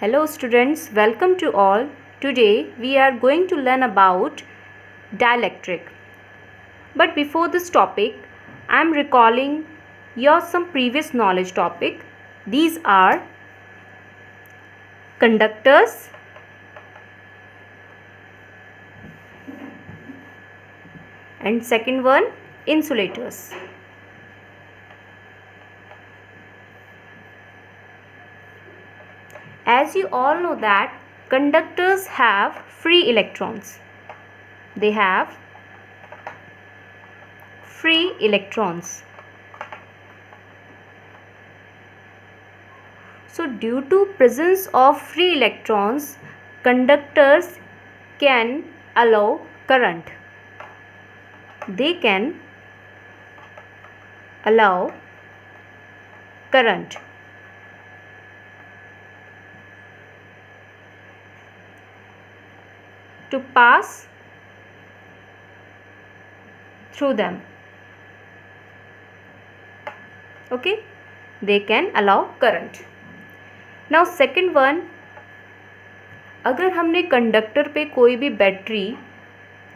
Hello students, welcome to all. Today we are going to learn about dielectric. But before this topic, I am recalling your some previous knowledge topic. These are conductors, and second one insulators. As you all know that conductors have free electrons. They have free electrons. So due to presence of free electrons, conductors can allow current. They can allow current. To pass through them. Okay, they can allow current. Now second one, अगर हमने conductor पे कोई भी battery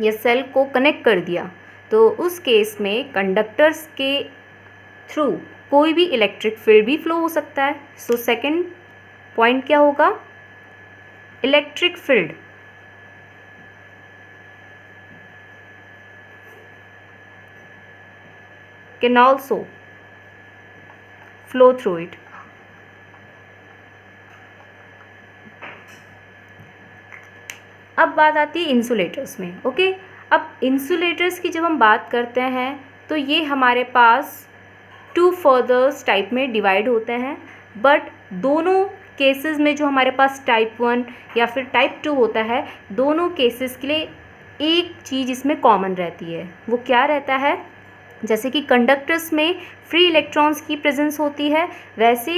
या cell को connect कर दिया तो उस केस में कंडक्टर्स के थ्रू कोई भी इलेक्ट्रिक फील्ड भी फ्लो हो सकता है. सो सेकंड पॉइंट क्या होगा? Electric field. Can also flow through it. अब बात आती है इंसुलेटर्स में. ओके, अब इंसुलेटर्स की जब हम बात करते हैं तो ये हमारे पास टू फर्दर्स टाइप में डिवाइड होते हैं. बट दोनों केसेस में जो हमारे पास टाइप 1 या फिर टाइप 2 होता है, दोनों केसेस के लिए एक चीज़ इसमें कॉमन रहती है. वो क्या रहता है? जैसे कि कंडक्टर्स में फ्री इलेक्ट्रॉन्स की प्रेजेंस होती है, वैसे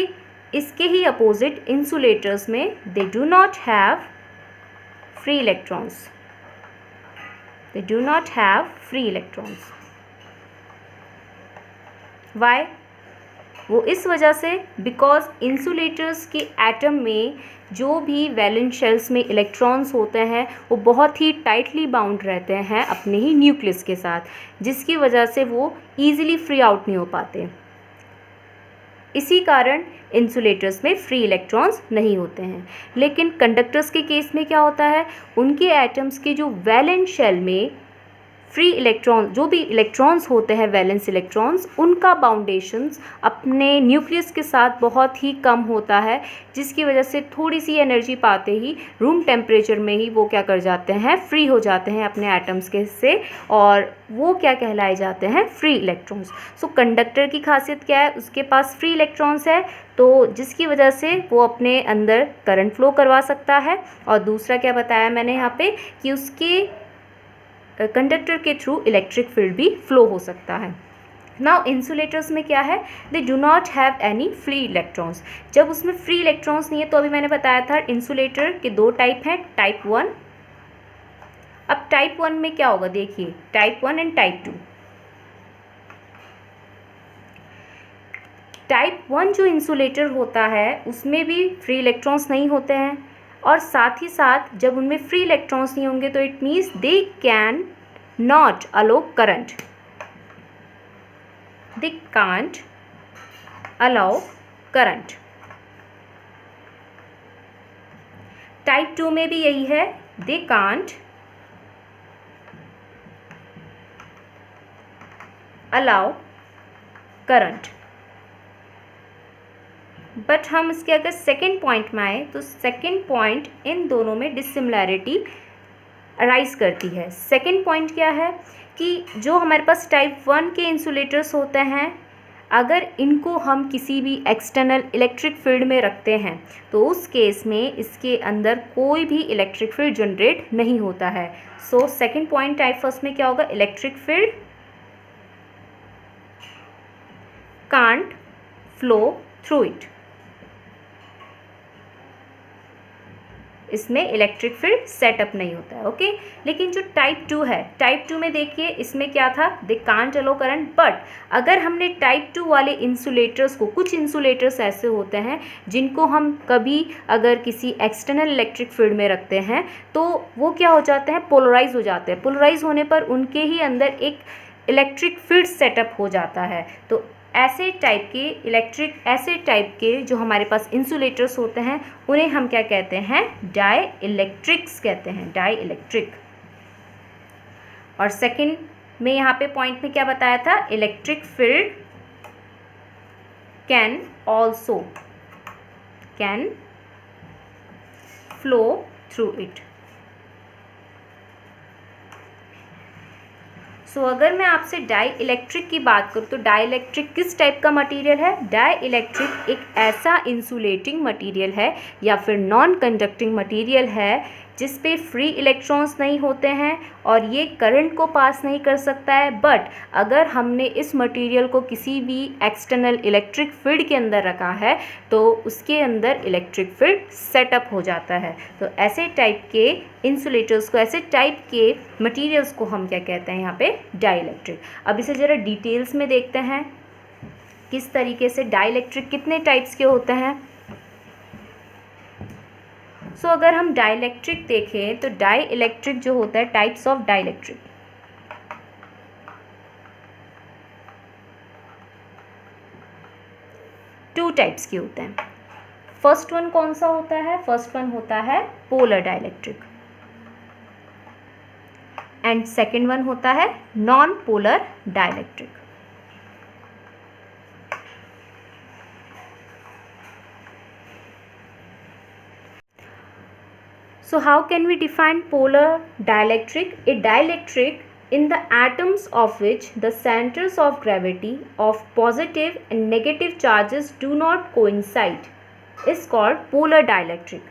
इसके ही अपोजिट इंसुलेटर्स में they do not have free electrons. They do not have free electrons. Why? वो इस वजह से बिकॉज इंसुलेटर्स के एटम में जो भी वैलेंस शेल्स में इलेक्ट्रॉन्स होते हैं वो बहुत ही टाइटली बाउंड रहते हैं अपने ही न्यूक्लियस के साथ, जिसकी वजह से वो ईजिली फ्री आउट नहीं हो पाते. इसी कारण इंसुलेटर्स में फ्री इलेक्ट्रॉन्स नहीं होते हैं. लेकिन कंडक्टर्स के केस में क्या होता है? उनके एटम्स के जो वैलेंस शेल में फ्री इलेक्ट्रॉन, जो भी इलेक्ट्रॉन्स होते हैं वैलेंस इलेक्ट्रॉन्स, उनका बाउंडेशंस अपने न्यूक्लियस के साथ बहुत ही कम होता है, जिसकी वजह से थोड़ी सी एनर्जी पाते ही रूम टेम्परेचर में ही वो क्या कर जाते हैं? फ्री हो जाते हैं अपने एटम्स के से, और वो क्या कहलाए जाते हैं? Free electrons. सो कंडक्टर की खासियत क्या है? उसके पास फ्री इलेक्ट्रॉन्स है, तो जिसकी वजह से वो अपने अंदर करंट फ्लो करवा सकता है. और दूसरा क्या बताया मैंने यहाँ पे कि उसके कंडक्टर के थ्रू इलेक्ट्रिक फील्ड भी फ्लो हो सकता है. नाउ इंसुलेटर्स में क्या है? दे do not have any free electrons. जब उसमें फ्री इलेक्ट्रॉन्स नहीं है तो अभी मैंने बताया था इंसुलेटर के दो टाइप हैं, टाइप 1. अब टाइप 1 में क्या होगा? देखिए, टाइप 1 एंड टाइप 2. टाइप 1 जो इंसुलेटर होता है उसमें भी फ्री इलेक्ट्रॉन्स नहीं होते हैं, और साथ ही साथ जब उनमें फ्री इलेक्ट्रॉन्स नहीं होंगे तो it means they can not allow current. They can't allow current. Type 2 में भी यही है, they can't allow current. But हम इसके अगर सेकेंड पॉइंट में आए तो सेकेंड पॉइंट इन दोनों में डिसिमिलैरिटी अराइज करती है. सेकेंड पॉइंट क्या है कि जो हमारे पास टाइप 1 के इंसुलेटर्स होते हैं, अगर इनको हम किसी भी एक्सटर्नल इलेक्ट्रिक फील्ड में रखते हैं तो उस केस में इसके अंदर कोई भी इलेक्ट्रिक फील्ड जनरेट नहीं होता है. So second point type first में क्या होगा? Electric field can't flow through it. इसमें इलेक्ट्रिक फील्ड सेटअप नहीं होता है। ओके, लेकिन जो टाइप 2 है, टाइप 2 में देखिए इसमें क्या था, they can't allow current, but अगर हमने टाइप 2 वाले इंसुलेटर्स को, कुछ इंसुलेटर्स ऐसे होते हैं जिनको हम कभी अगर किसी एक्सटर्नल इलेक्ट्रिक फील्ड में रखते हैं तो वो क्या हो जाते हैं, पोलराइज हो जाते हैं। पोलराइज होने पर उनके ही अंदर एक इलेक्ट्रिक फील्ड सेटअप हो जाता है। तो ऐसे टाइप के जो हमारे पास इंसुलेटर्स होते हैं उन्हें हम क्या कहते हैं, डाई इलेक्ट्रिक्स कहते हैं, डाई इलेक्ट्रिक। और सेकंड में यहाँ पे पॉइंट में क्या बताया था, electric field can flow through it. So अगर मैं आपसे डाई इलेक्ट्रिक की बात करूँ तो डाई इलेक्ट्रिक किस टाइप का मटेरियल है, डाई इलेक्ट्रिक एक ऐसा इंसुलेटिंग मटेरियल है या फिर नॉन कंडक्टिंग मटेरियल है जिस पे फ्री इलेक्ट्रॉन्स नहीं होते हैं और ये करंट को पास नहीं कर सकता है। बट अगर हमने इस मटेरियल को किसी भी एक्सटर्नल इलेक्ट्रिक फील्ड के अंदर रखा है तो उसके अंदर इलेक्ट्रिक फील्ड सेटअप हो जाता है। तो ऐसे टाइप के इंसुलेटर्स को, ऐसे टाइप के मटेरियल्स को हम क्या कहते हैं यहाँ पे, डाई इलेक्ट्रिक। अब इसे ज़रा डिटेल्स में देखते हैं किस तरीके से डाई इलेक्ट्रिक कितने टाइप्स के होते हैं। सो अगर हम डाइलेक्ट्रिक देखें तो डाई इलेक्ट्रिक जो होता है, types of dielectric, two types के होते हैं। फर्स्ट वन कौन सा होता है, फर्स्ट वन होता है polar dielectric and second one होता है non polar dielectric. So how can we define polar dielectric? A dielectric in the atoms of which the centers of gravity of positive and negative charges do not coincide is called polar dielectric.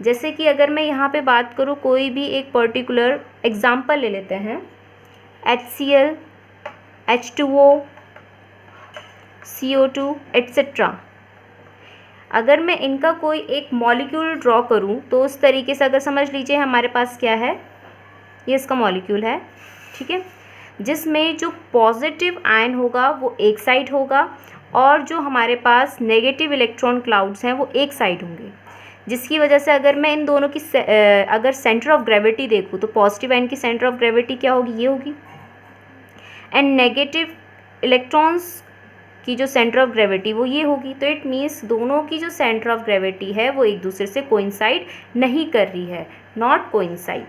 जैसे कि अगर मैं यहाँ पे बात करूँ, कोई भी एक पर्टिकुलर एग्जाम्पल ले लेते हैं, HCl, H2O, CO2 एट्सेट्रा। अगर मैं इनका कोई एक मॉलिक्यूल ड्रॉ करूं तो उस तरीके से, अगर समझ लीजिए हमारे पास क्या है, ये इसका मॉलिक्यूल है, ठीक है, जिसमें जो पॉजिटिव आयन होगा वो एक साइड होगा और जो हमारे पास नेगेटिव इलेक्ट्रॉन क्लाउड्स हैं वो एक साइड होंगे, जिसकी वजह से अगर मैं इन दोनों की अगर सेंटर ऑफ ग्रेविटी देखूँ तो पॉजिटिव आयन की सेंटर ऑफ ग्रेविटी क्या होगी, ये होगी, एंड नेगेटिव इलेक्ट्रॉन्स की जो सेंटर ऑफ ग्रेविटी वो ये होगी। तो इट मीन्स दोनों की जो सेंटर ऑफ ग्रेविटी है वो एक दूसरे से कोइंसाइड नहीं कर रही है, नॉट कोइंसाइड।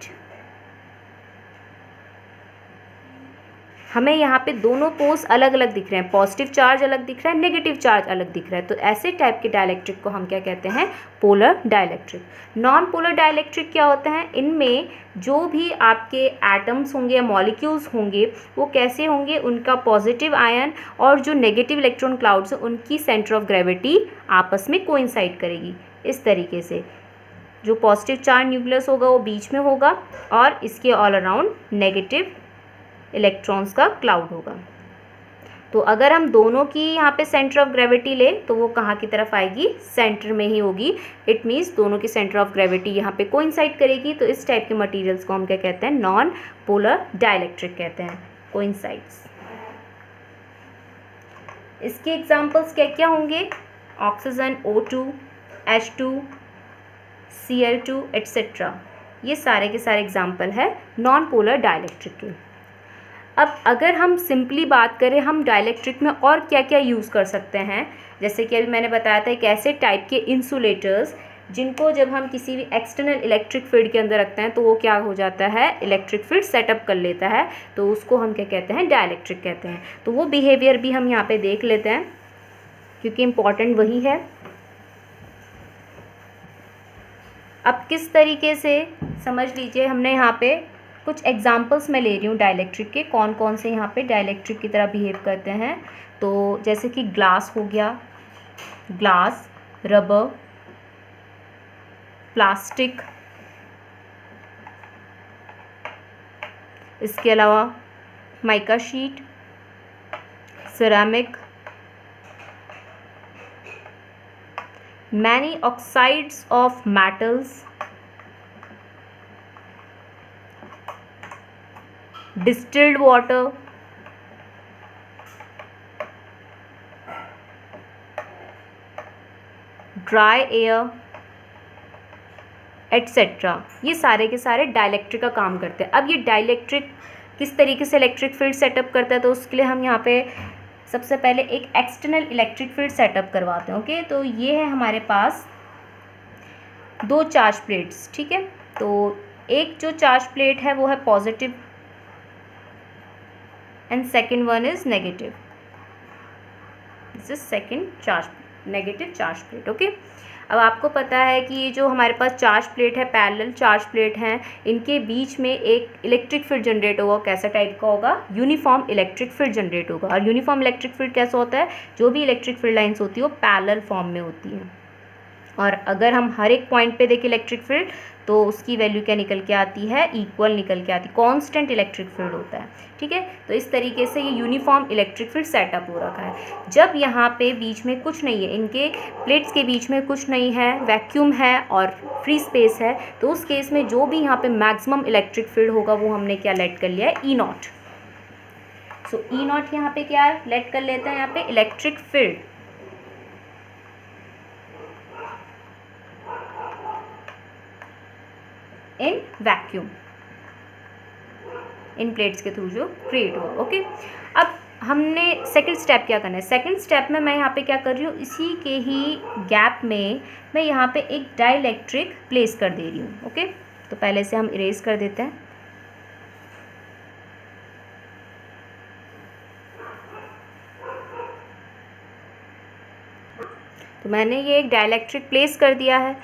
हमें यहाँ पे दोनों पोल्स अलग अलग दिख रहे हैं, पॉजिटिव चार्ज अलग दिख रहा है, नेगेटिव चार्ज अलग दिख रहा है। तो ऐसे टाइप के डाइलेक्ट्रिक को हम क्या कहते हैं, polar dielectric. Non polar dielectric क्या होते हैं, इनमें जो भी आपके एटम्स होंगे या मॉलिक्यूल्स होंगे वो कैसे होंगे, उनका पॉजिटिव आयन और जो नेगेटिव इलेक्ट्रॉन क्लाउड्स हैं उनकी सेंटर ऑफ ग्रेविटी आपस में कोइंसाइड करेगी। इस तरीके से जो पॉजिटिव चार्ज न्यूक्लियस होगा वो बीच में होगा और इसके ऑल अराउंड नेगेटिव इलेक्ट्रॉन्स का क्लाउड होगा। तो अगर हम दोनों की यहाँ पे सेंटर ऑफ ग्रेविटी ले तो वो कहाँ की तरफ आएगी, सेंटर में ही होगी। इट मीन्स दोनों की सेंटर ऑफ ग्रेविटी यहाँ पे कोइंसाइड करेगी। तो इस टाइप के मटेरियल्स को हम क्या कहते हैं, नॉन पोलर डाइलेक्ट्रिक कहते हैं, कोइंसाइड्स। इसके एग्जाम्पल्स क्या क्या होंगे, oxygen, O2, H2, Cl2 etcetera, ये सारे के सारे एग्जाम्पल है नॉन पोलर डाइलेक्ट्रिक के। अब अगर हम सिंपली बात करें हम डाइलेक्ट्रिक में और क्या क्या यूज़ कर सकते हैं, जैसे कि अभी मैंने बताया था एक ऐसे टाइप के इंसुलेटर्स जिनको जब हम किसी भी एक्सटर्नल इलेक्ट्रिक फील्ड के अंदर रखते हैं तो वो क्या हो जाता है, इलेक्ट्रिक फील्ड सेटअप कर लेता है, तो उसको हम क्या कहते हैं, डाइलेक्ट्रिक कहते हैं। तो वो बिहेवियर भी हम यहाँ पे देख लेते हैं क्योंकि इम्पॉर्टेंट वही है। अब किस तरीके से समझ लीजिए, हमने यहाँ पे कुछ एग्जाम्पल्स मैं ले रही हूँ डाइलेक्ट्रिक के, कौन कौन से यहाँ पे डाइलेक्ट्रिक की तरह बिहेव करते हैं। तो जैसे कि ग्लास हो गया, ग्लास, रबर, प्लास्टिक, इसके अलावा mica sheet, ceramic, many oxides of metals, distilled water, dry air etcetera, ये सारे के सारे डाइलेक्ट्रिक का काम करते हैं। अब ये डाइलेक्ट्रिक किस तरीके से इलेक्ट्रिक फील्ड सेटअप करता है, तो उसके लिए हम यहाँ पे सबसे पहले एक एक्सटर्नल इलेक्ट्रिक फील्ड सेटअप करवाते हैं। ओके, तो ये है हमारे पास दो चार्ज प्लेट्स, ठीक है। तो एक जो चार्ज प्लेट है वो है positive and second one is negative, this is second charge, negative charge plate. Okay, अब आपको पता है कि ये जो हमारे पास चार्ज प्लेट है, पैरेलल चार्ज प्लेट हैं, इनके बीच में एक इलेक्ट्रिक फील्ड जनरेट होगा। कैसा टाइप का होगा? यूनिफॉर्म इलेक्ट्रिक फील्ड जनरेट होगा। और यूनिफॉर्म इलेक्ट्रिक फील्ड कैसा होता है? जो भी इलेक्ट्रिक फील्ड लाइंस होती है वो पैरेलल फॉर्म में होती हैं। और अगर हम हर एक पॉइंट पे देखें इलेक्ट्रिक फील्ड, तो उसकी वैल्यू क्या निकल के आती है? इक्वल निकल के आती है, कांस्टेंट इलेक्ट्रिक फील्ड होता है, ठीक है। तो इस तरीके से ये यूनिफॉर्म इलेक्ट्रिक फील्ड सेटअप हो रखा है। जब यहाँ पे बीच में कुछ नहीं है, इनके प्लेट्स के बीच में कुछ नहीं है, वैक्यूम है और फ्री स्पेस है, तो उस केस में जो भी यहाँ पे मैक्सिमम इलेक्ट्रिक फील्ड होगा वो हमने क्या लेट कर लिया है? ई नॉट। सो ई नॉट यहाँ पे क्या लेट कर लेते हैं? यहाँ पे electric field in vacuum, in plates के थ्रू जो क्रिएट हुआ। ओके, अब हमने सेकंड स्टेप क्या करना है? सेकंड स्टेप में मैं यहाँ पे क्या कर रही हूँ? इसी के ही गैप में मैं यहाँ पे एक डाइलेक्ट्रिक प्लेस कर दे रही हूँ। ओके, तो पहले से हम इरेज कर देते हैं। तो मैंने ये एक डाइलेक्ट्रिक प्लेस कर दिया है।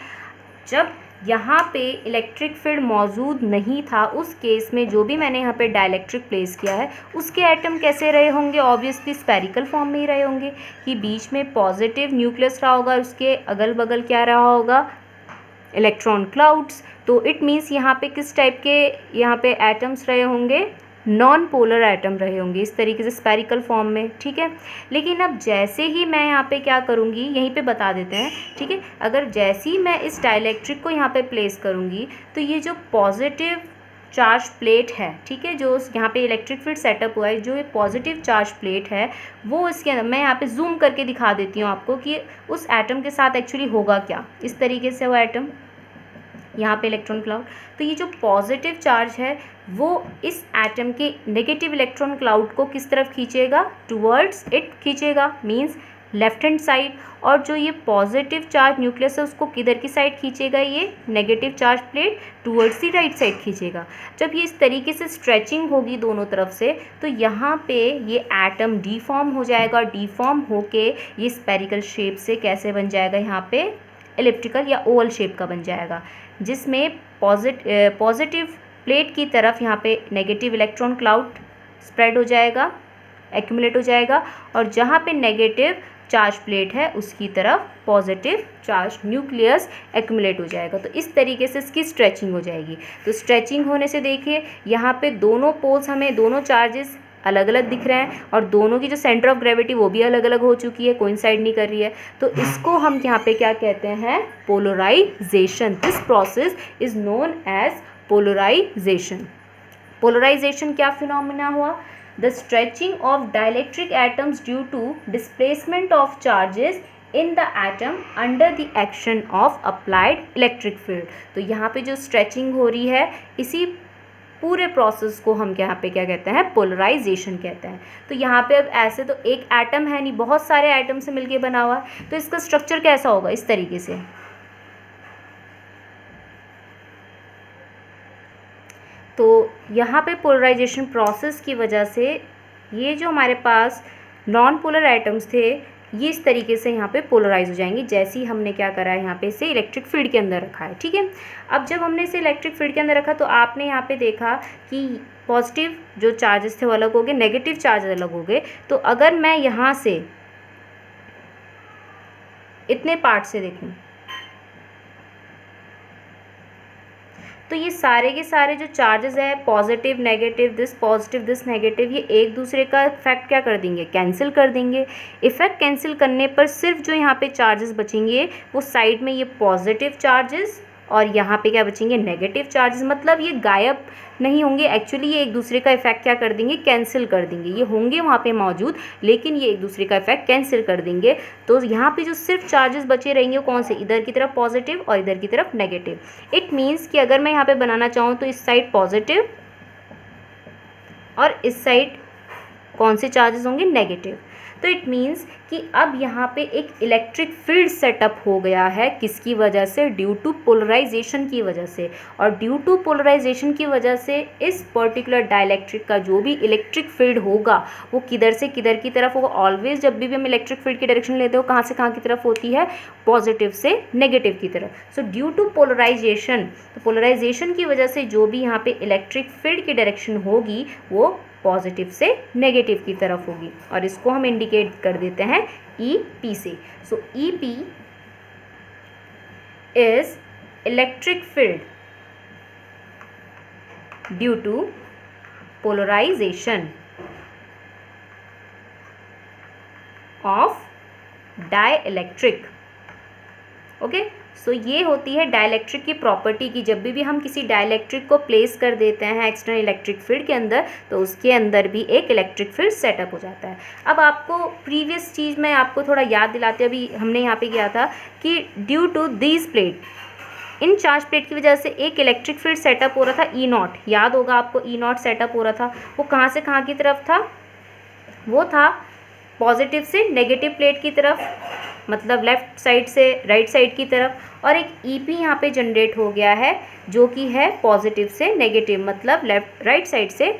जब यहाँ पे इलेक्ट्रिक फील्ड मौजूद नहीं था, उस केस में जो भी मैंने यहाँ पे डाइलेक्ट्रिक प्लेस किया है उसके एटम कैसे रहे होंगे? ऑब्वियसली स्फेरिकल फॉर्म में ही रहे होंगे, कि बीच में पॉजिटिव न्यूक्लियस रहा होगा, उसके अगल बगल क्या रहा होगा? Electron clouds. तो इट मीन्स यहाँ पे किस टाइप के यहाँ पे एटम्स रहे होंगे? नॉन पोलर एटम रहे होंगे, इस तरीके से स्फेरिकल फॉर्म में, ठीक है। लेकिन अब जैसे ही मैं यहाँ पे क्या करूँगी, यहीं पे बता देते हैं, ठीक है। अगर जैसे ही मैं इस डाइलेक्ट्रिक को यहाँ पे प्लेस करूँगी, तो ये जो पॉजिटिव चार्ज प्लेट है, ठीक है, जो यहाँ पे इलेक्ट्रिक फील्ड सेटअप हुआ है, जो ये पॉजिटिव चार्ज प्लेट है, वो इसके अंदर मैं यहाँ पे जूम करके दिखा देती हूँ आपको कि उस एटम के साथ एक्चुअली होगा क्या। इस तरीके से वो एटम, यहाँ पे इलेक्ट्रॉन क्लाउड, तो ये जो पॉजिटिव चार्ज है वो इस एटम के नेगेटिव इलेक्ट्रॉन क्लाउड को किस तरफ खींचेगा? टुवर्ड्स इट खींचेगा, मींस लेफ्ट हैंड साइड। और जो ये पॉजिटिव चार्ज न्यूक्लियस है उसको किधर की साइड खींचेगा? ये negative charge plate towards the right side खींचेगा। जब ये इस तरीके से स्ट्रेचिंग होगी दोनों तरफ से, तो यहाँ पे ये एटम डीफॉर्म हो जाएगा। डीफॉर्म होके ये स्पेरिकल शेप से कैसे बन जाएगा? यहाँ पे एलिप्टिकल या ओवल शेप का बन जाएगा, जिसमें पॉजिटिव प्लेट की तरफ यहाँ पे नेगेटिव इलेक्ट्रॉन क्लाउड स्प्रेड हो जाएगा, एक्यूमुलेट हो जाएगा, और जहाँ पे नेगेटिव चार्ज प्लेट है उसकी तरफ पॉजिटिव चार्ज न्यूक्लियस एक्यूमुलेट हो जाएगा। तो इस तरीके से इसकी स्ट्रेचिंग हो जाएगी। तो स्ट्रेचिंग होने से देखिए यहाँ पे दोनों पोल्स, हमें दोनों चार्जेस अलग अलग दिख रहे हैं, और दोनों की जो सेंटर ऑफ ग्रेविटी वो भी अलग अलग हो चुकी है, कोइंसाइड नहीं कर रही है। तो इसको हम यहाँ पे क्या कहते हैं? Polarisation. This process is known as polarisation. Polarisation क्या फिनोमिना हुआ? The stretching of dielectric atoms due to displacement of charges in the atom under the action of applied electric field. तो यहाँ पे जो स्ट्रेचिंग हो रही है, इसी पूरे प्रोसेस को हम यहाँ पे क्या कहते हैं? पोलराइजेशन कहते हैं। तो यहाँ पे अब ऐसे तो एक एटम है नहीं, बहुत सारे एटम से मिलके बना हुआ है, तो इसका स्ट्रक्चर कैसा होगा? इस तरीके से। तो यहाँ पे पोलराइजेशन प्रोसेस की वजह से ये जो हमारे पास नॉन पोलर एटम्स थे, ये इस तरीके से यहाँ पे पोलराइज हो जाएंगे, जैसे ही हमने क्या करा है, यहाँ पे इसे इलेक्ट्रिक फील्ड के अंदर रखा है, ठीक है। अब जब हमने इसे इलेक्ट्रिक फील्ड के अंदर रखा, तो आपने यहाँ पे देखा कि पॉजिटिव जो चार्जेस थे वो अलग हो गए, नेगेटिव चार्जेस अलग हो गए। तो अगर मैं यहाँ से इतने पार्ट से देखूँ, तो ये सारे के सारे जो चार्जेस है, पॉजिटिव नेगेटिव, दिस नेगेटिव, ये एक दूसरे का इफेक्ट क्या कर देंगे? कैंसिल कर देंगे। इफेक्ट कैंसिल करने पर सिर्फ जो यहाँ पे चार्जेस बचेंगे वो साइड में ये पॉजिटिव चार्जेस और यहाँ पे क्या बचेंगे, नेगेटिव चार्जेस। मतलब ये गायब नहीं होंगे, एक्चुअली ये एक दूसरे का इफेक्ट क्या कर देंगे, कैंसिल कर देंगे। ये होंगे वहाँ पे मौजूद, लेकिन ये एक दूसरे का इफेक्ट कैंसिल कर देंगे। तो यहाँ पे जो सिर्फ चार्जेस बचे रहेंगे कौन से, इधर की तरफ पॉजिटिव और इधर की तरफ नेगेटिव। इट मीन्स कि अगर मैं यहाँ पे बनाना चाहूँ तो इस साइड पॉजिटिव और इस साइड कौन से चार्जेस होंगे, नेगेटिव। तो इट मीन्स कि अब यहाँ पे एक इलेक्ट्रिक फील्ड सेटअप हो गया है, किसकी वजह से, ड्यू टू पोलराइजेशन की वजह से। और ड्यू टू पोलराइजेशन की वजह से इस पर्टिकुलर डाइलेक्ट्रिक का जो भी इलेक्ट्रिक फील्ड होगा वो किधर से किधर की तरफ होगा। ऑलवेज जब भी हम इलेक्ट्रिक फील्ड की डायरेक्शन लेते हो कहाँ से कहाँ की तरफ होती है, पॉजिटिव से नेगेटिव की तरफ। सो ड्यू टू पोलराइजेशन, तो पोलराइजेशन की वजह से जो भी यहाँ पे इलेक्ट्रिक फील्ड की डायरेक्शन होगी वो पॉजिटिव से नेगेटिव की तरफ होगी। और इसको हम इंडिकेट कर देते हैं EP से। So EP is electric field due to polarization of dielectric. Okay, so ये होती है डाइलेक्ट्रिक की प्रॉपर्टी की। जब भी हम किसी डाइलेक्ट्रिक को प्लेस कर देते हैं एक्सटर्नल इलेक्ट्रिक फील्ड के अंदर तो उसके अंदर भी एक इलेक्ट्रिक फील्ड सेटअप हो जाता है। अब आपको प्रीवियस चीज़ में आपको थोड़ा याद दिलाते, अभी हमने यहाँ पे किया था कि ड्यू टू दीज प्लेट, इन चार्ज प्लेट की वजह से एक इलेक्ट्रिक फील्ड सेटअप हो रहा था E0। याद होगा आपको E0 सेटअप हो रहा था, वो कहाँ से कहाँ की तरफ था, वो था पॉजिटिव से नेगेटिव प्लेट की तरफ, मतलब लेफ़्ट साइड से राइट साइड की तरफ। और एक EP यहाँ पे जनरेट हो गया है जो कि है पॉजिटिव से नेगेटिव, मतलब राइट साइड से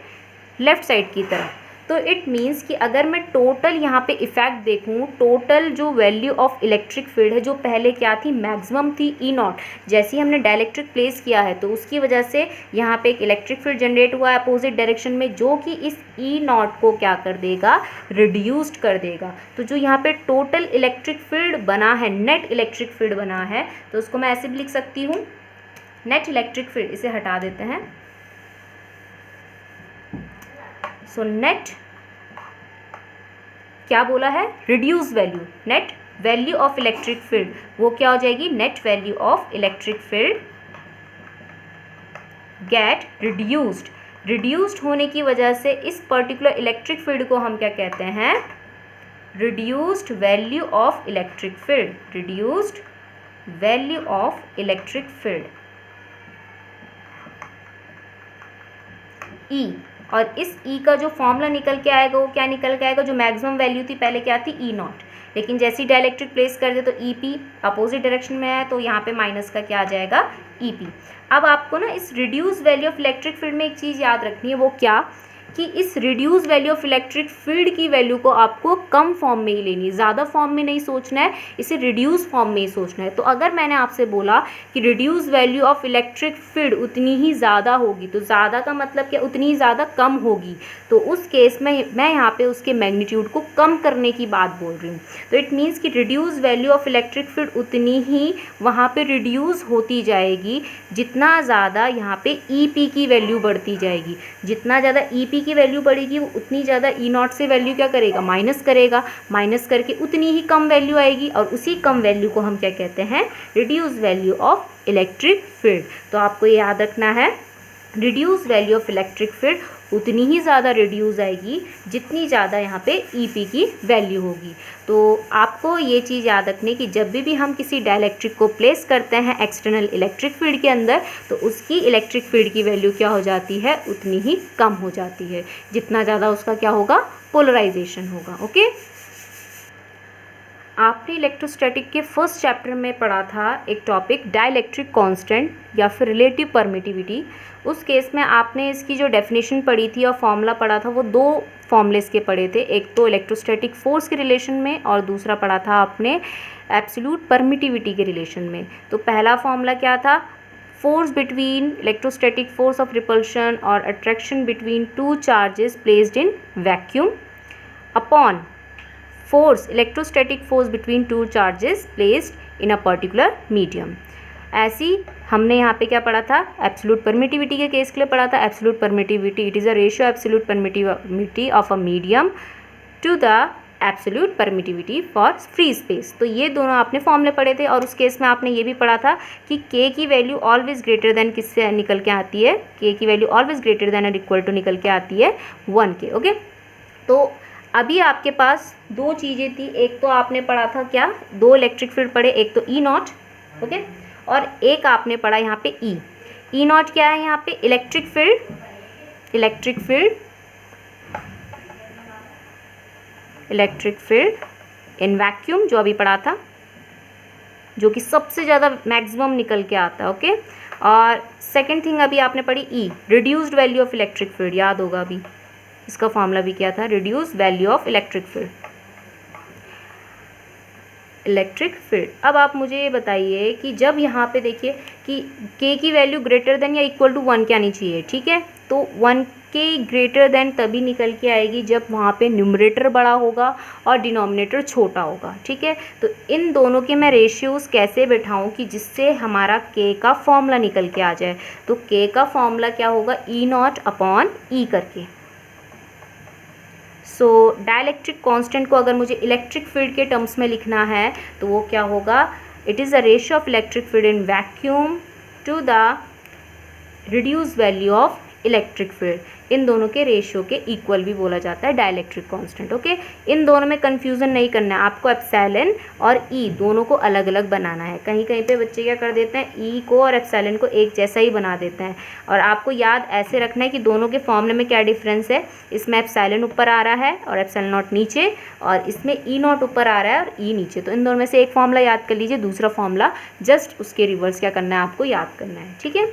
लेफ़्ट साइड की तरफ। तो इट मीन्स कि अगर मैं टोटल यहाँ पे इफेक्ट देखूँ, टोटल जो वैल्यू ऑफ इलेक्ट्रिक फील्ड है जो पहले क्या थी, मैक्सिमम थी E0। जैसे ही हमने डाइलेक्ट्रिक प्लेस किया है तो उसकी वजह से यहाँ पे एक इलेक्ट्रिक फील्ड जनरेट हुआ है अपोजिट डायरेक्शन में, जो कि इस E0 को क्या कर देगा, रिड्यूस्ड कर देगा। तो जो यहाँ पे टोटल इलेक्ट्रिक फील्ड बना है, नेट इलेक्ट्रिक फील्ड बना है, तो उसको मैं ऐसे भी लिख सकती हूँ, नेट इलेक्ट्रिक फील्ड। इसे हटा देते हैं। सो नेट क्या बोला है, reduce value, net value of electric field, वो क्या हो जाएगी, net value of electric field gate reduced. Reduced होने की वजह से इस पर्टिकुलर इलेक्ट्रिक फील्ड को हम क्या कहते हैं, reduced value of electric field, reduced value of electric field E। और इस E का जो फॉर्मूला निकल के आएगा वो क्या निकल के आएगा, जो मैक्सिमम वैल्यू थी पहले क्या थी, E0। लेकिन जैसे ही डाइलेक्ट्रिक प्लेस कर दे तो EP अपोजिट डायरेक्शन में है, तो यहाँ पे माइनस का क्या आ जाएगा, EP। अब आपको ना इस reduce value of electric field में एक चीज़ याद रखनी है, वो क्या कि इस reduce value of electric field की वैल्यू को आपको कम फॉर्म में ही लेनी है, ज़्यादा फॉर्म में नहीं सोचना है, इसे रिड्यूस फॉर्म में ही सोचना है। तो अगर मैंने आपसे बोला कि reduce value of electric field उतनी ही ज़्यादा होगी, तो ज़्यादा का मतलब क्या, उतनी ही ज़्यादा कम होगी, तो उस केस में मैं यहाँ पे उसके मैग्नीट्यूड को कम करने की बात बोल रही हूँ। तो इट मीन्स कि reduce value of electric field उतनी ही वहाँ पे रिड्यूस होती जाएगी जितना ज़्यादा यहाँ पे EP की वैल्यू बढ़ती जाएगी। जितना ज़्यादा EP की वैल्यू बढ़ेगी वो उतनी ज़्यादा E0 से वैल्यू क्या करेगा, माइनस करेगा, माइनस करके उतनी ही कम वैल्यू आएगी, और उसी कम वैल्यू को हम क्या कहते हैं, reduce value of electric field. तो आपको ये याद रखना है, reduce value of electric field उतनी ही ज़्यादा रिड्यूस आएगी जितनी ज़्यादा यहाँ पे EP की वैल्यू होगी। तो आपको ये चीज़ याद रखनी कि जब भी हम किसी डाइलेक्ट्रिक को प्लेस करते हैं एक्सटर्नल इलेक्ट्रिक फील्ड के अंदर, तो उसकी इलेक्ट्रिक फील्ड की वैल्यू क्या हो जाती है, उतनी ही कम हो जाती है जितना ज़्यादा उसका क्या होगा, पोलराइजेशन होगा। ओके, आपने इलेक्ट्रोस्टैटिक के फर्स्ट चैप्टर में पढ़ा था एक टॉपिक डाइलेक्ट्रिक कांस्टेंट या फिर रिलेटिव परमिटिविटी। उस केस में आपने इसकी जो डेफिनेशन पढ़ी थी और फॉर्मूला पढ़ा था वो दो फॉर्मूलेस के पढ़े थे, एक तो इलेक्ट्रोस्टैटिक फोर्स के रिलेशन में और दूसरा पढ़ा था आपने एब्सोल्यूट परमिटिविटी के रिलेशन में। तो पहला फॉर्मूला क्या था, force between electrostatic force of repulsion और attraction between two charges placed in vacuum upon force electrostatic force between two charges placed in a particular medium. ऐसी हमने यहाँ पे क्या पढ़ा था, एब्सोल्यूट परमिटिविटी के केस के लिए पढ़ा था। Absolute permittivity, it is a ratio absolute permittivity of a medium to the absolute permittivity for free space. तो ये दोनों आपने फॉर्मूले पढ़े थे, और उस केस में आपने ये भी पढ़ा था कि k की वैल्यू ऑलवेज ग्रेटर देन किससे निकल के आती है, k की वैल्यू ऑलवेज ग्रेटर देन और इक्वल टू निकल के आती है 1 के। ओके, तो अभी आपके पास दो चीज़ें थी, एक तो आपने पढ़ा था क्या, दो इलेक्ट्रिक फील्ड पढ़े, एक तो ई नॉट, ओके, और एक आपने पढ़ा यहाँ पे ई नॉट क्या है, यहाँ पे इलेक्ट्रिक फील्ड इन वैक्यूम जो अभी पढ़ा था, जो कि सबसे ज़्यादा मैक्सिमम निकल के आता है। ओके, और सेकंड थिंग अभी आपने पढ़ी E, reduced value of electric field, याद होगा अभी इसका फॉर्मूला भी क्या था, reduced value of electric field. अब आप मुझे ये बताइए कि जब यहाँ पे देखिए कि k की वैल्यू ग्रेटर देन या इक्वल टू 1 के आनी चाहिए, ठीक है, तो 1 के ग्रेटर देन तभी निकल के आएगी जब वहाँ पे न्यूमरेटर बड़ा होगा और डिनोमिनेटर छोटा होगा, ठीक है। तो इन दोनों के मैं रेशियोज़ कैसे बैठाऊँ कि जिससे हमारा k का फॉर्मूला निकल के आ जाए। तो k का फॉर्मूला क्या होगा, ई नॉट अपॉन ई करके। सो डाइलेक्ट्रिक कांस्टेंट को अगर मुझे इलेक्ट्रिक फील्ड के टर्म्स में लिखना है तो वो क्या होगा, it is the ratio of electric field in vacuum to the reduced value of electric field. इन दोनों के रेशियो के इक्वल भी बोला जाता है डाइलेक्ट्रिक कांस्टेंट। ओके, इन दोनों में कंफ्यूजन नहीं करना है आपको, एप्सिलॉन और ई दोनों को अलग अलग बनाना है। कहीं कहीं पे बच्चे क्या कर देते हैं, ई को और एप्सिलॉन को एक जैसा ही बना देते हैं, और आपको याद ऐसे रखना है कि दोनों के फॉर्मूले में क्या डिफरेंस है। इसमें एप्सिलॉन ऊपर आ रहा है और एप्सिलॉन नॉट नीचे, और इसमें ई नॉट ऊपर आ रहा है और ई नीचे। तो इन दोनों में से एक फॉर्मूला याद कर लीजिए, दूसरा फॉर्मूला जस्ट उसके रिवर्स क्या करना है आपको याद करना है, ठीक है।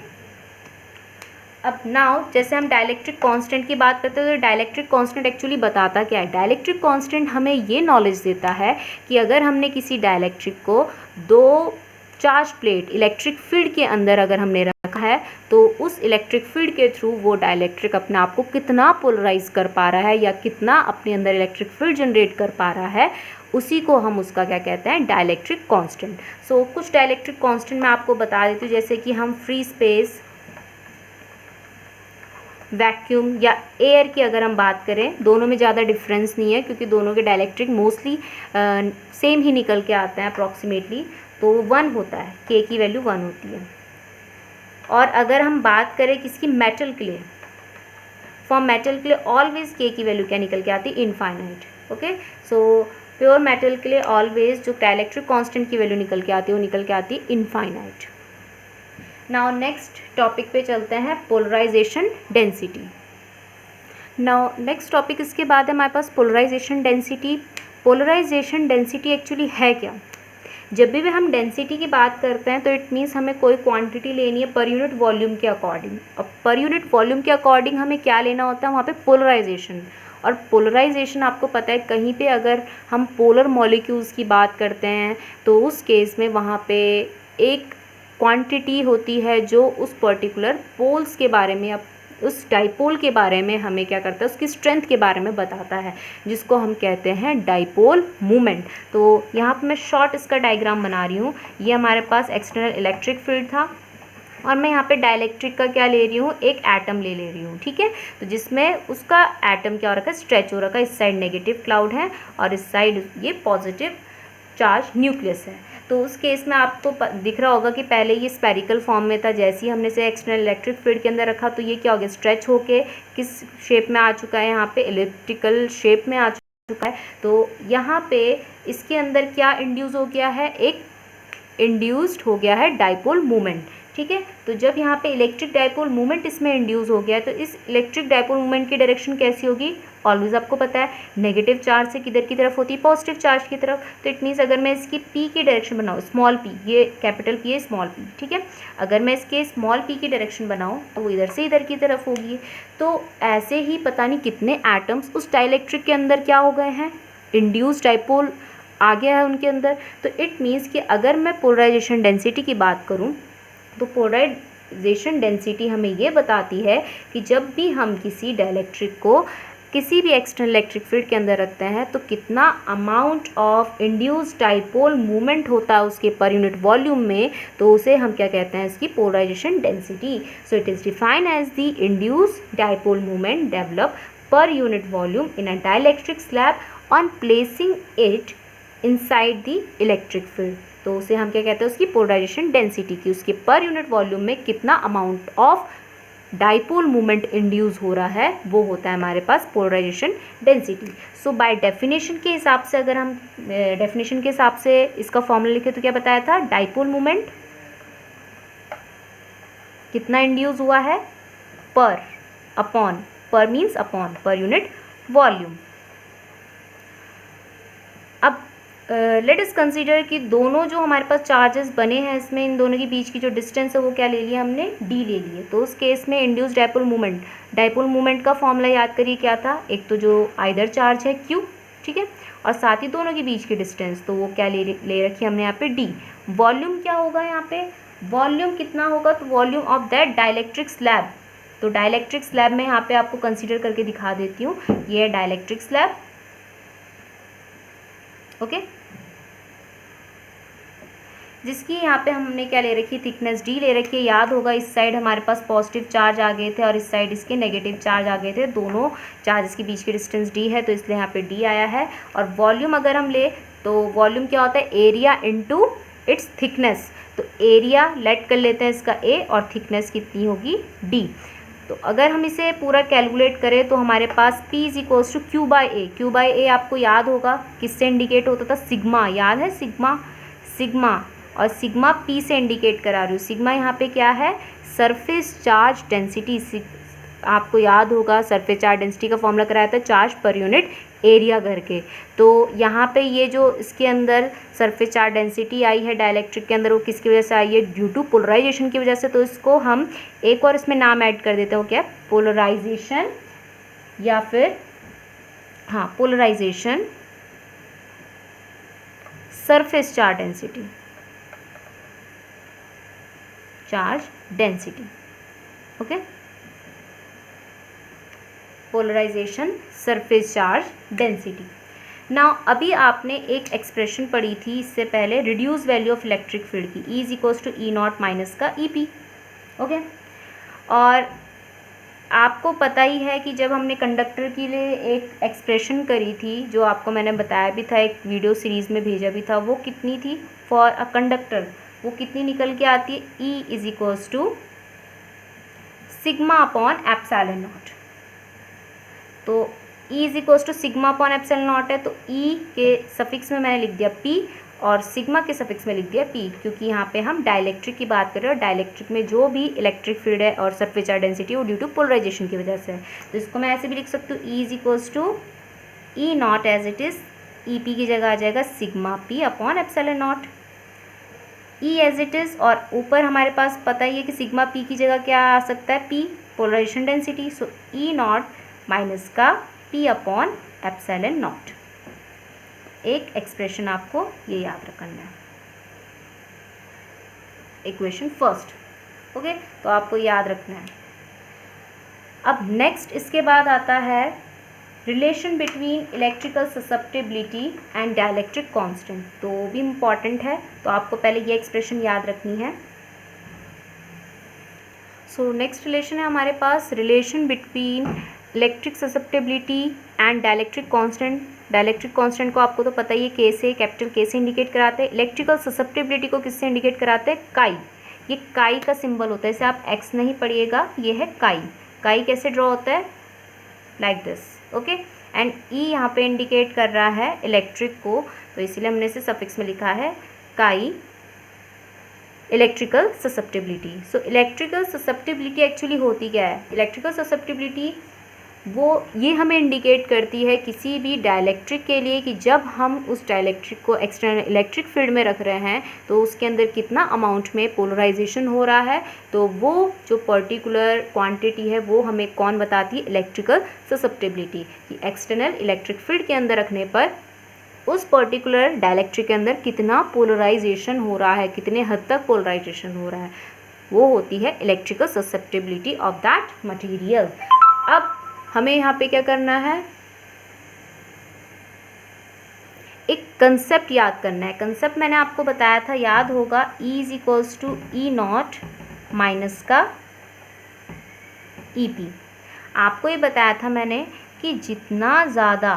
अब नाउ जैसे हम डाइलेक्ट्रिक कांस्टेंट की बात करते हैं तो डाइलेक्ट्रिक कांस्टेंट एक्चुअली बताता क्या है। डाइलेक्ट्रिक कांस्टेंट हमें ये नॉलेज देता है कि अगर हमने किसी डाइलेक्ट्रिक को दो चार्ज प्लेट इलेक्ट्रिक फील्ड के अंदर अगर हमने रखा है तो उस इलेक्ट्रिक फील्ड के थ्रू वो डाइलेक्ट्रिक अपने आप को कितना पोलराइज कर पा रहा है या कितना अपने अंदर इलेक्ट्रिक फील्ड जनरेट कर पा रहा है, उसी को हम उसका क्या कहते हैं, डाइलेक्ट्रिक कांस्टेंट। सो कुछ डाइलेक्ट्रिक कांस्टेंट मैं आपको बता देती हूँ, जैसे कि हम फ्री स्पेस, वैक्यूम या एयर की अगर हम बात करें, दोनों में ज़्यादा डिफरेंस नहीं है क्योंकि दोनों के डाइलेक्ट्रिक मोस्टली सेम ही निकल के आते हैं अप्रॉक्सीमेटली, तो 1 होता है, k की वैल्यू 1 होती है। और अगर हम बात करें किसकी, मेटल के लिए, फॉर मेटल के लिए ऑलवेज k की वैल्यू क्या निकल के आती है, infinite. Okay, so pure metal के लिए ऑलवेज जो डाइलेक्ट्रिक कांस्टेंट की वैल्यू निकल के आती है वो निकल के आती है इनफाइनाइट। नाउ नेक्स्ट टॉपिक पे चलते हैं, polarization density. Now next topic इसके बाद है हमारे पास polarization density. Polarization density actually है क्या, जब भी हम डेंसिटी की बात करते हैं तो इट मीन्स हमें कोई क्वांटिटी लेनी है पर यूनिट वॉल्यूम के अकॉर्डिंग। अब पर यूनिट वॉल्यूम के अकॉर्डिंग हमें क्या लेना होता है, वहाँ पे पोलराइजेशन। और पोलराइजेशन आपको पता है, कहीं पे अगर हम पोलर मॉलिक्यूल्स की बात करते हैं तो उस केस में वहाँ पे एक क्वांटिटी होती है जो उस पर्टिकुलर पोल्स के बारे में या उस डाइपोल के बारे में हमें क्या करता है, उसकी स्ट्रेंथ के बारे में बताता है, जिसको हम कहते हैं डाइपोल मोमेंट। तो यहाँ पे मैं शॉर्ट इसका डायग्राम बना रही हूँ। ये हमारे पास एक्सटर्नल इलेक्ट्रिक फील्ड था और मैं यहाँ पे डाइलेक्ट्रिक का क्या ले रही हूँ, एक एटम ले रही हूँ, ठीक है। तो जिसमें उसका एटम क्या हो रखा है, स्ट्रेच हो रखा है, इस साइड नेगेटिव क्लाउड है और इस साइड ये पॉजिटिव चार्ज न्यूक्लियस है। तो उस केस में आपको दिख रहा होगा कि पहले ये स्पेरिकल फॉर्म में था, जैसे ही हमने इसे एक्सटर्नल इलेक्ट्रिक फील्ड के अंदर रखा तो ये क्या हो गया, स्ट्रेच होके किस शेप में आ चुका है, यहाँ पे इलिप्टिकल शेप में आ चुका है। तो यहाँ पे इसके अंदर क्या इंड्यूस हो गया है, एक इंड्यूस्ड हो गया है डाइपोल मोमेंट, ठीक है। तो जब यहाँ पे इलेक्ट्रिक डाइपोल मोमेंट इसमें इंड्यूस हो गया है तो इस इलेक्ट्रिक डाइपोल मोमेंट की डायरेक्शन कैसी होगी, ऑलवेज आपको पता है नेगेटिव चार्ज से किधर की तरफ होती है, पॉजिटिव चार्ज की तरफ। तो इट मीन्स अगर मैं इसकी p की डायरेक्शन बनाऊँ, स्मॉल p, ये कैपिटल P है, स्मॉल p, ठीक है। अगर मैं इसके स्मॉल p की डायरेक्शन बनाऊँ तो वो इधर से इधर की तरफ होगी। तो ऐसे ही पता नहीं कितने एटम्स उस डाइलेक्ट्रिक के अंदर क्या हो गए हैं, इंड्यूस्ड डाइपोल आ गया है उनके अंदर। तो इट मीन्स कि अगर मैं पोलराइजेशन डेंसिटी की बात करूँ तो पोलराइजेशन डेंसिटी हमें ये बताती है कि जब भी हम किसी डाइलेक्ट्रिक को किसी भी एक्सटर्नल इलेक्ट्रिक फील्ड के अंदर रखते हैं तो कितना amount of induced dipole movement होता है उसके पर यूनिट वॉल्यूम में, तो उसे हम क्या कहते हैं, इसकी polarisation density. So it is defined as the induced dipole movement develop per unit volume in a dielectric slab on placing it inside the electric field. तो उसे हम क्या कहते हैं, उसकी पोलराइजेशन डेंसिटी की, उसके पर यूनिट वॉल्यूम में कितना amount of dipole movement induce हो रहा है, वो होता है हमारे पास polarization density. So by definition के हिसाब से, अगर हम डेफिनेशन के हिसाब से इसका फॉर्मूला लिखे तो क्या बताया था, डाइपोल मूवमेंट कितना इंड्यूस हुआ है, पर अपॉन, पर means upon, per unit volume. अब लेट अस कंसीडर कि दोनों जो हमारे पास चार्जेस बने हैं इसमें, इन दोनों के बीच की जो डिस्टेंस है वो क्या ले लिया हमने, डी ले लिए। तो उस केस में इंड्यूस डाइपोल मूवमेंट का फॉर्मूला याद करिए क्या था, एक तो जो आइदर चार्ज है क्यू, ठीक है, और साथ ही दोनों के बीच की डिस्टेंस, तो वो क्या ले रखी हमने यहाँ पे, डी। वॉल्यूम क्या होगा यहाँ पे, वॉल्यूम कितना होगा, तो volume of that dielectric slab. तो डाइलेक्ट्रिक स्लैब में यहाँ पे आपको कंसीडर करके दिखा देती हूँ, ये है डाइलेक्ट्रिक स्लैब, ओके, जिसकी यहाँ पे हमने क्या ले रखी है, थिकनेस डी ले रखी है। याद होगा इस साइड हमारे पास पॉजिटिव चार्ज आ गए थे और इस साइड इसके नेगेटिव चार्ज आ गए थे, दोनों चार्जेस के बीच की डिस्टेंस डी है, तो इसलिए यहाँ पे डी आया है। और वॉल्यूम अगर हम ले तो वॉल्यूम क्या होता है, एरिया इनटू इट्स थिकनेस। तो एरिया लेट कर लेते हैं इसका ए, और थिकनेस कितनी होगी, डी। तो अगर हम इसे पूरा कैलकुलेट करें तो हमारे पास P is equals to Q by A. Q by A आपको याद होगा किससे इंडिकेट होता था, सिग्मा, याद है सिग्मा, और सिग्मा P से इंडिकेट करा रही हूँ। सिग्मा यहाँ पे क्या है, सरफेस चार्ज डेंसिटी। आपको याद होगा सरफेस चार्ज डेंसिटी का फॉर्मूला कराया था, चार्ज पर यूनिट एरिया करके। तो यहाँ पे ये जो इसके अंदर सरफेस चार्ज डेंसिटी आई है डाइलेक्ट्रिक के अंदर, वो किसकी वजह से आई है, ड्यू टू पोलराइजेशन की वजह से। तो इसको हम एक और इसमें नाम ऐड कर देते हो, क्या, पोलराइजेशन, या फिर हाँ polarisation surface charge density, okay, polarisation surface charge density. Now अभी आपने एक एक्सप्रेशन पढ़ी थी इससे पहले, reduce value of electric field की, E is equals to E naught minus का ई पी, ओके। और आपको पता ही है कि जब हमने कंडक्टर के लिए एक एक्सप्रेशन करी थी, जो आपको मैंने बताया भी था, एक वीडियो सीरीज़ में भेजा भी था, वो कितनी थी फॉर अ कंडक्टर, वो कितनी निकल के आती है, E is equals to sigma upon epsilon naught. तो E is equals to sigma upon epsilon naught है, तो E के सफिक्स में मैंने लिख दिया P और सिग्मा के सफिक्स में लिख दिया P, क्योंकि यहाँ पे हम डाइलेक्ट्रिक की बात कर रहे हैं और डाइलेक्ट्रिक में जो भी इलेक्ट्रिक फील्ड है और सरफेस चार्ज डेंसिटी वो ड्यू टू पोलराइजेशन की वजह से है। तो इसको मैं ऐसे भी लिख सकती हूँ, E is equals to E naught as it is, E P की जगह आ जाएगा sigma P upon epsilon naught, E as it is. और ऊपर हमारे पास पता ही है कि सिग्मा P की जगह क्या आ सकता है, P polarisation density, so E naught minus का P अपॉन एप्सिलॉन नॉट। एक एक्सप्रेशन आपको ये याद रखना है, इक्वेशन फर्स्ट, ओके, तो आपको याद रखना है। अब नेक्स्ट इसके बाद आता है relation between electrical susceptibility and dielectric constant, तो वो भी इम्पॉर्टेंट है, तो आपको पहले ये एक्सप्रेशन याद रखनी है। सो नेक्स्ट रिलेशन है हमारे पास, relation between electric susceptibility and dielectric constant. Dielectric constant को आपको तो पता ही है, के से, कैपिटल के से इंडिकेट कराते हैं। इलेक्ट्रिकल ससेप्टिबिलिटी को किससे इंडिकेट कराते हैं, काई। ये काई का सिंबल होता है, इसे आप एक्स नहीं पढ़िएगा, ये है काई। काई कैसे ड्रॉ होता है, लाइक दिस, ओके। एंड ई यहाँ पे इंडिकेट कर रहा है इलेक्ट्रिक को, तो इसीलिए हमने इसे सफिक्स में लिखा है काई electrical susceptibility. So electrical susceptibility actually होती क्या है, इलेक्ट्रिकल ससेप्टिबिलिटी वो ये हमें इंडिकेट करती है किसी भी डाइलेक्ट्रिक के लिए कि जब हम उस डाइलेक्ट्रिक को एक्सटर्नल इलेक्ट्रिक फील्ड में रख रहे हैं तो उसके अंदर कितना अमाउंट में पोलराइजेशन हो रहा है, तो वो जो पर्टिकुलर क्वांटिटी है वो हमें कौन बताती है, इलेक्ट्रिकल ससेप्टिबिलिटी, कि एक्सटर्नल इलेक्ट्रिक फील्ड के अंदर रखने पर उस पर्टिकुलर डाइलेक्ट्रिक के अंदर कितना पोलराइजेशन हो रहा है, कितने हद तक पोलराइजेशन हो रहा है, वो होती है electrical susceptibility of that material. अब हमें यहाँ पे क्या करना है, एक कंसेप्ट याद करना है। कंसेप्ट मैंने आपको बताया था, याद होगा, E is equals to E naught minus का ई पी। आपको ये बताया था मैंने कि जितना ज़्यादा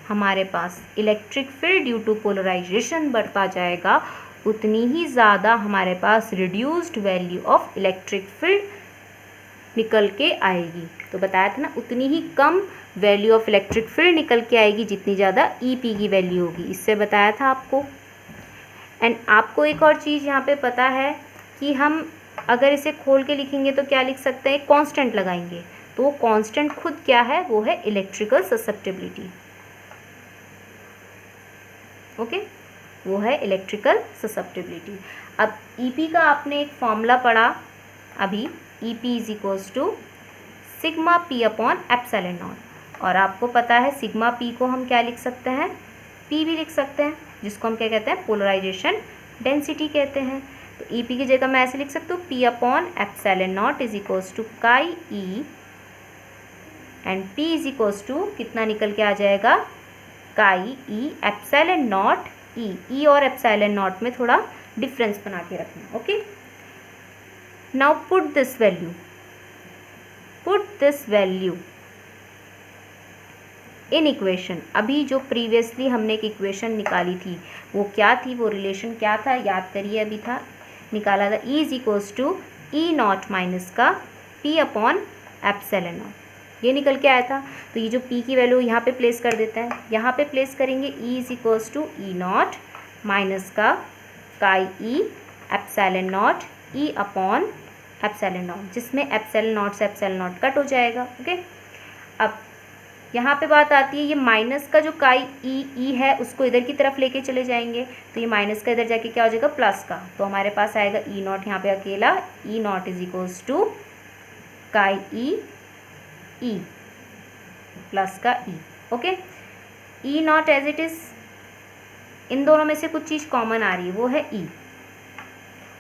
हमारे पास electric field due to polarization बढ़ता जाएगा, उतनी ही ज़्यादा हमारे पास reduced value of electric field निकल के आएगी। तो बताया था ना, उतनी ही कम वैल्यू ऑफ इलेक्ट्रिक फील्ड निकल के आएगी जितनी ज़्यादा ईपी की वैल्यू होगी, इससे बताया था आपको। एंड आपको एक और चीज़ यहाँ पे पता है कि हम अगर इसे खोल के लिखेंगे तो क्या लिख सकते हैं, कांस्टेंट लगाएंगे, तो वो कांस्टेंट खुद क्या है, वो है इलेक्ट्रिकल ससेप्टिबिलिटी। ओके, वो है इलेक्ट्रिकल ससेप्टिबिलिटी। अब ईपी का आपने एक फॉर्मूला पढ़ा अभी, E P is equals to sigma P upon epsilon naught, और आपको पता है सिग्मा पी को हम क्या लिख सकते हैं, पी भी लिख सकते हैं, जिसको हम क्या कहते हैं, पोलराइजेशन डेंसिटी कहते हैं। तो ईपी की जगह मैं ऐसे लिख सकती हूँ, P upon epsilon naught is equals to chi E, and P is equals to कितना निकल के आ जाएगा, काई ई एप्सिलॉन नॉट ई। ई और एप्सिलॉन नॉट में थोड़ा डिफरेंस बना के रखना। Okay, now put this value in equation. अभी जो प्रीवियसली हमने एक इक्वेशन निकाली थी वो क्या थी, वो रिलेशन क्या था, याद करिए, अभी था निकाला था, E is equals to E naught minus का P अपॉन एप्सिलॉन नॉट, ये निकल के आया था। तो ये जो P की वैल्यू यहाँ पे प्लेस कर देते हैं, यहाँ पे प्लेस करेंगे E is equals to E naught minus का chi E epsilon naught E upon epsilon naught, जिसमें एप्सिलॉन नॉट से एप्सिलॉन नॉट कट हो जाएगा। ओके, अब यहाँ पे बात आती है, ये माइनस का जो काई ई है उसको इधर की तरफ लेके चले जाएंगे, तो ये माइनस का इधर जाके क्या हो जाएगा, प्लस का, तो हमारे पास आएगा ई नॉट यहाँ पे अकेला, E naught is equals to chi E plus का E. Okay, E naught as it is, इन दोनों में से कुछ चीज़ कॉमन आ रही है, वो है ई,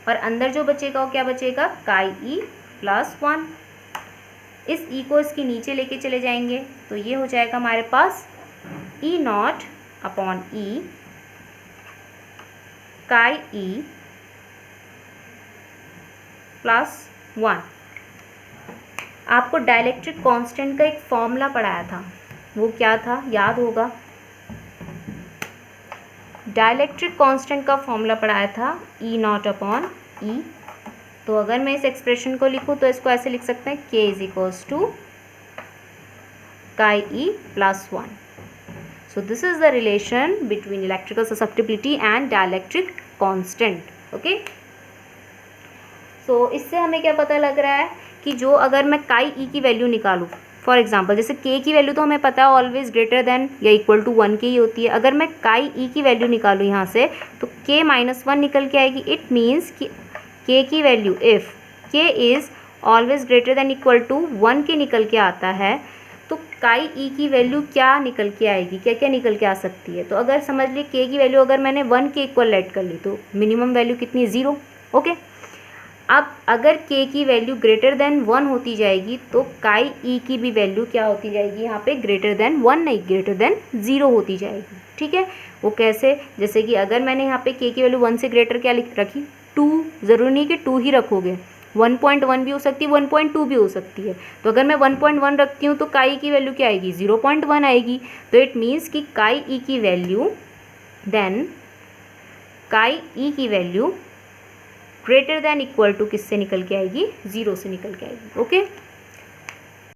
और अंदर जो बचेगा वो क्या बचेगा, काई ई प्लस 1। इस ई को इसके नीचे लेके चले जाएंगे, तो ये हो जाएगा हमारे पास ई नॉट अपॉन ई काई ई प्लस 1। आपको डाइलेक्ट्रिक कांस्टेंट का एक फॉर्मूला पढ़ाया था, वो क्या था, याद होगा, डाइलेक्ट्रिक कांस्टेंट का फॉर्मूला पढ़ाया था ई नॉट अपॉन ई। तो अगर मैं इस एक्सप्रेशन को लिखूँ तो इसको ऐसे लिख सकते हैं, K is equals to chi E plus 1। So this is the relation between electrical susceptibility and dielectric constant. Okay, so इससे हमें क्या पता लग रहा है कि जो अगर मैं काई ई की वैल्यू निकालूँ, फॉर एग्जाम्पल जैसे K की वैल्यू तो हमें पता है ऑलवेज ग्रेटर देन या इक्वल टू 1 की ही होती है, अगर मैं काई ई की वैल्यू निकालूँ यहाँ से तो K माइनस 1 निकल के आएगी। इट मीन्स कि K की value if K is always greater than equal to 1 के निकल के आता है, तो काई ई की वैल्यू क्या निकल के आएगी, क्या क्या निकल के आ सकती है। तो अगर समझ ली K की वैल्यू अगर मैंने 1 के इक्वल लेट कर ली तो मिनिमम वैल्यू कितनी, 0। ओके, अब अगर K की वैल्यू ग्रेटर देन 1 होती जाएगी तो काई ई की भी वैल्यू क्या होती जाएगी, यहाँ पे ग्रेटर देन 1 नहीं, ग्रेटर देन 0 होती जाएगी। ठीक है, वो कैसे, जैसे कि अगर मैंने यहाँ पे K की वैल्यू 1 से ग्रेटर क्या रखी, 2, ज़रूरी नहीं कि 2 ही रखोगे, 1.1 भी हो सकती है, 1.2 भी हो सकती है। तो अगर मैं 1.1 रखती हूँ तो काई की वैल्यू क्या आएगी, 0.1 आएगी। तो इट मीन्स कि काई ई की वैल्यू, देन काई ई की value greater than equal to किससे निकल के आएगी, 0 से निकल के आएगी। ओके।